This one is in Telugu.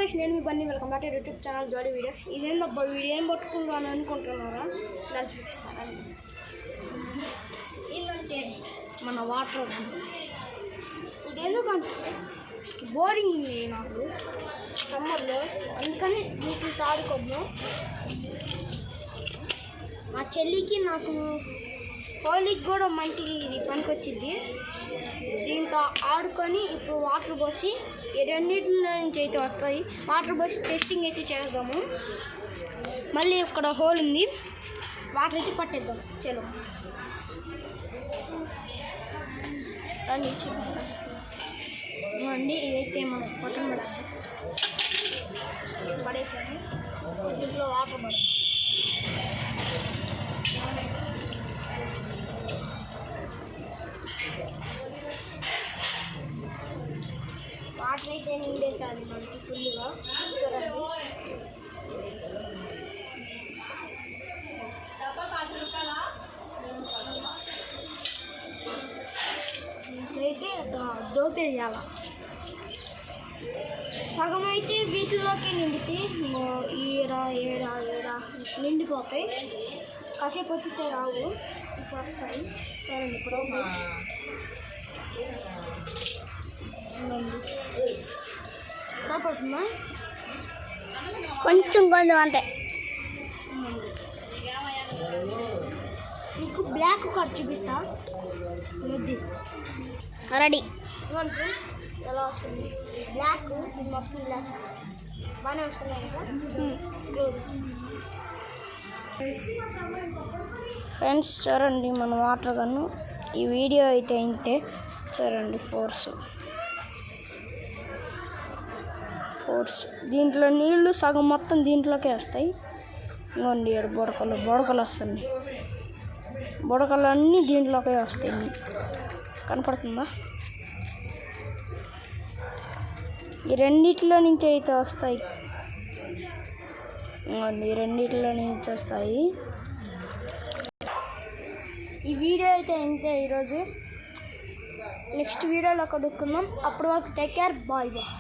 గైస్, నేను మీ బన్నీ. Welcome back to YouTube channel jolly videos. ఇదేందో వీడియో ఏం పట్టుకుంటాను అనుకుంటున్నారా? దాన్ని చూపిస్తాను. ఏంటంటే మన వాటర్ ఇదేందుకంటే బోరింగ్ ఉంది నాకు సమ్మర్లో, అందుకని వీటితో ఆడుకోద్దాం. మా చెల్లికి నాకు హోలీకి కూడా మంచిగా ఇది పనికొచ్చింది. దీంతో ఆడుకొని ఇప్పుడు వాటర్ పోసి ఈ రెండింటిలో నుంచి అయితే వస్తాయి. వాటర్ పోసి టెస్టింగ్ అయితే చేద్దాము. మళ్ళీ ఇక్కడ హోల్ ఉంది, వాటర్ అయితే పట్టేద్దాం. చలో రండి చూపిస్తాం. అండి ఇదైతే మనం పక్కన పడేసాము. దీంట్లో వాటర్ పడ వాటర్ అయితే నిండేసాది మనకి ఫుల్గా. చూడండి, అయితే దోపేయాల. సగం అయితే వీటిలోకి నిండితే ఈడ ఏడ నిండిపోతాయి. కాసేపు వచ్చితే రావు, ఇప్పుడు వస్తాయి. చూడండి, ఇప్పుడు కాపడుతుందా? కొంచెం అంతే. మీకు బ్లాక్ కార్డ్ చూపిస్తా. రెడీ ఫ్రెండ్స్, ఎలా వస్తుంది బ్లాక్? మొత్తం బ్లాక్ బాగానే వస్తున్నాయి కదా. ఫ్రెండ్స్ చూడండి మన వాటర్ గన్ను. ఈ వీడియో అయితే ఇంతే. చూడండి ఫోర్స్ దీంట్లో నీళ్లు సగం మొత్తం దీంట్లోకే వస్తాయి. ఇంకోండి బుడకలు వస్తున్నాయి. బుడకలు అన్నీ దీంట్లోకే వస్తాయి. కనపడుతుందా? ఈ రెండిట్లో నుంచి అయితే వస్తాయి. ఇంకోండి ఈ రెండిట్లో నుంచి వస్తాయి. ఈ వీడియో అయితే ఇంతే ఈరోజు. నెక్స్ట్ వీడియోలో కడుక్కుందాం. అప్పటి వరకు టేక్ కేర్, బాయ్ బాయ్.